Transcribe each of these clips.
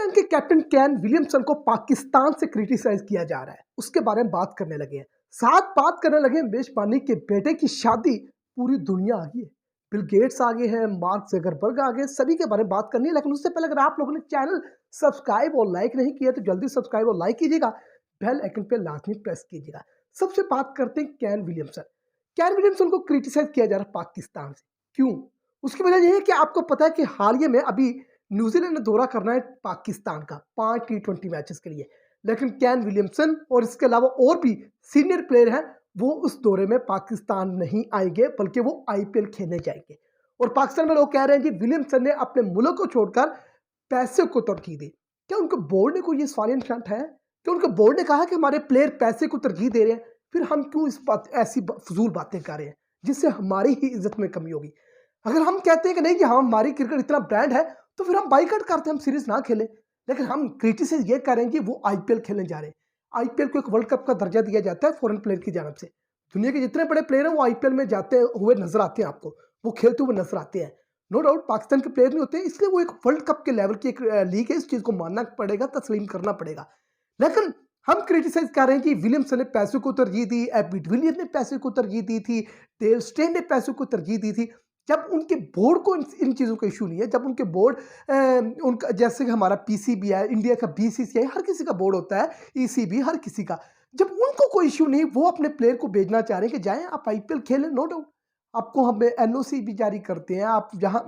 New Zealand के captain Kane Williamson को पाकिस्तान से क्रिटिसाइज किया जा रहा है, उसके बारे में बात करने लगे हैं। साथ बात करने लगे हैं मेजबानी के बेटे की शादी, पूरी दुनिया आ गई है। बिल गेट्स आ गए हैं, मार्क ज़करबर्ग आ गए, सभी के बारे में बात करनी है। लेकिन उससे पहले अगर आप लोगों ने चैनल सब्सक्राइब और लाइक नहीं किया तो जल्दी सब्सक्राइब और लाइक कीजिएगा, बेल आइकन पे लाजमी प्रेस कीजिएगा। सबसे बात करते हैं केन विलियमसन। केन विलियमसन को क्रिटिसाइज किया जा रहा है पाकिस्तान से, क्यों? उसकी वजह यह है कि आपको पता है कि हाल ही में अभी न्यूजीलैंड ने दौरा करना है पाकिस्तान का 5 टी20 मैचेस के लिए, लेकिन केन विलियमसन और इसके अलावा और भी सीनियर प्लेयर हैं, वो उस दौरे में पाकिस्तान नहीं आएंगे, बल्कि वो आईपीएल खेलने जाएंगे। और पाकिस्तान में लोग कह रहे हैं कि विलियमसन ने अपने मुल्क को छोड़कर पैसे को तरजीह दी। क्या उनके बोर्ड ने कोई ये सवालिया निशान है? क्या उनके बोर्ड ने कहा कि हमारे प्लेयर पैसे को तरजीह दे रहे हैं, फिर हम क्यों इस बात ऐसी फजूल बातें कर रहे हैं जिससे हमारी ही इज्जत में कमी होगी? अगर हम कहते हैं कि नहीं कि हमारी क्रिकेट इतना ब्रांड है तो फिर हम बाइकआउट करते हैं, हम सीरीज ना खेलें। लेकिन हम क्रिटिसाइज ये करें कि वो आईपीएल खेलने जा रहे हैं। आईपीएल को एक वर्ल्ड कप का दर्जा दिया जाता है फॉरेन प्लेयर की जानब से। दुनिया के जितने बड़े प्लेयर हैं वो आईपीएल में जाते हुए नजर आते हैं, आपको वो खेलते हुए नजर आते हैं। नो डाउट पाकिस्तान के प्लेयर नहीं होते, इसलिए वो एक वर्ल्ड कप के लेवल की एक लीग है, इस चीज को मानना पड़ेगा, तस्लीम करना पड़ेगा। लेकिन हम क्रिटिसाइज कर रहे हैं कि विलियमसन ने पैसों को तरजीह दी, एबी डिविलियर्स ने पैसे को तरजीह दी थी, डेल स्टेन ने पैसों को तरजीह दी थी, जब उनके बोर्ड को इन चीज़ों का इशू नहीं है। जब उनके बोर्ड उनका जैसे कि हमारा पीसीबी है, इंडिया का बीसीसीआई, हर किसी का बोर्ड होता है, ईसीबी, हर किसी का, जब उनको कोई इशू नहीं, वो अपने प्लेयर को भेजना चाह रहे हैं कि जाएं आप आईपीएल खेलें। नो डाउट आपको हम एनओसी भी जारी करते हैं, आप जहां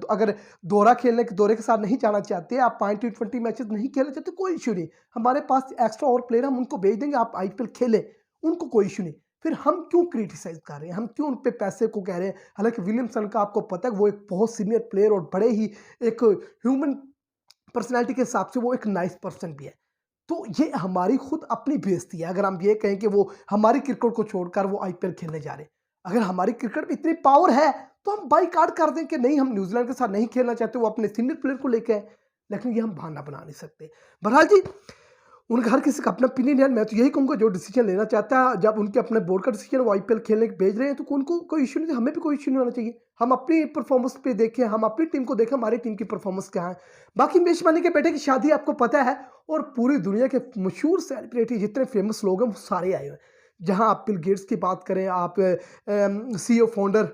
अगर दौरे के साथ नहीं जाना चाहते, आप 5 टी20 मैचेस नहीं खेलना चाहते, कोई इशू नहीं, हमारे पास एक्स्ट्रा और प्लेयर हम उनको भेज देंगे, आप आईपीएल खेलें, उनको कोई इशू नहीं। फिर हम क्यों क्रिटिसाइज कर रहे हैं, हम क्यों उन पे पैसे को कह रहे हैं? हालांकि विलियमसन का आपको पता है वो एक बहुत सीनियर प्लेयर और बड़े ही एक ह्यूमन पर्सनैलिटी के हिसाब से वो एक नाइस पर्सन भी है। तो ये हमारी खुद अपनी बेइज्जती है अगर हम ये कहें कि वो हमारी क्रिकेट को छोड़कर वो आईपीएल खेलने जा रहे हैं। अगर हमारी क्रिकेट में इतनी पावर है तो हम बाइकआउट कर दें कि नहीं, हम न्यूजीलैंड के साथ नहीं खेलना चाहते, वो अपने सीनियर प्लेयर को लेके आए। लेकिन ये हम बहाना बना नहीं सकते। बहरहाल जी, उनका हर किसी का अपना ओपिनियन है। मैं तो यही कहूँगा जो डिसीजन लेना चाहता है, जब उनके अपने बोर्ड का डिसीजन वो आईपीएल खेलने भेज रहे हैं तो उनको कोई इशू नहीं, हमें भी कोई इशू नहीं होना चाहिए। हम अपनी परफॉर्मेंस पे देखें, हम अपनी टीम को देखें, हमारी टीम की परफॉर्मेंस क्या है। बाकी मेजबानी के बेटे की शादी आपको पता है, और पूरी दुनिया के मशहूर सेलिब्रिटी जितने फेमस लोग हैं वो सारे आए हुए हैं। जहाँ आप बिल गेट्स की बात करें, आप सीईओ फाउंडर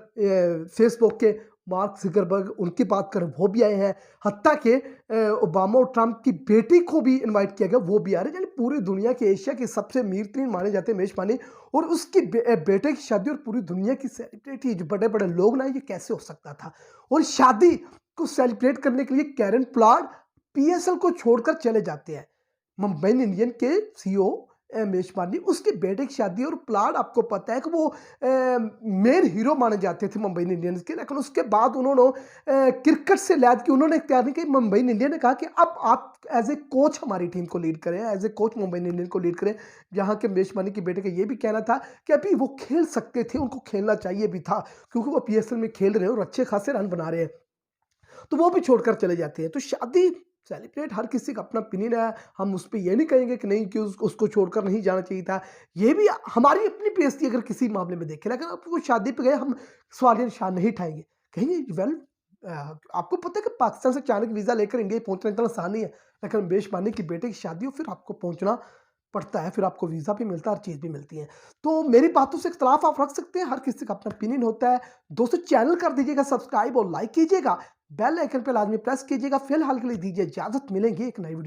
फेसबुक के मार्क ज़करबर्ग, उनकी बात करें वो भी आए हैं। हत्ता के ओबामा और ट्रंप की बेटी को भी इनवाइट किया गया, वो भी आ रहे हैं। यानी पूरी दुनिया के एशिया के सबसे अमीर तरीन माने जाते हैं मेजबानी, और उसकी बेटे की शादी और पूरी दुनिया की सेलिब्रिटी, जो बड़े बड़े लोग ना, ये कैसे हो सकता था? और शादी को सेलिब्रेट करने के लिए कैरन पोलार्ड पीएसएल को छोड़कर चले जाते हैं। मुंबई इंडियन के सीईओ मेजबानी, उसके बेटे की शादी, और पोलार्ड आपको पता है कि वो मेन हीरो माने जाते थे मुंबई इंडियंस के। लेकिन उसके बाद उन्होंने क्रिकेट से लैद की उन्होंने इख्तियार नहीं किया। मुंबई इंडियन ने कहा कि अब आप एज ए कोच हमारी टीम को लीड करें, as a coach Mumbai Indian को लीड करें। जहाँ के मेजबानी के बेटे का ये भी कहना था कि अभी वो खेल सकते थे, उनको खेलना चाहिए भी था, क्योंकि वो पीएसएल में खेल रहे हैं और अच्छे खासे रन बना रहे हैं, तो वो भी छोड़कर चले जाते हैं। तो शादी सेलिब्रेट हर किसी का अपना ओपिनियन है, हम उस पर यह नहीं कहेंगे कि नहीं कि उसको छोड़कर नहीं जाना चाहिए था। ये भी हमारी अपनी बेइज्जती अगर किसी मामले में देखें। लेकिन अब वो शादी पे गए, हम सवालिया निशान नहीं उठाएंगे, कहेंगे वेल आपको पता है कि पाकिस्तान से अचानक वीज़ा लेकर इंडिया पहुंचना इतना आसान नहीं है। लेकिन मेजबानी की बेटे की शादी हो, फिर आपको पहुंचना पड़ता है, फिर आपको वीज़ा भी मिलता है, हर चीज़ भी मिलती है। तो मेरी बातों से इख्तलाफ आप रख सकते हैं, हर किसी का अपना ओपिनियन होता है। दोस्तों चैनल कर दीजिएगा सब्सक्राइब और लाइक कीजिएगा, बेल आइकन पे लाजमी प्रेस कीजिएगा। फिलहाल के लिए दीजिए इजाजत, मिलेंगे एक नई वीडियो।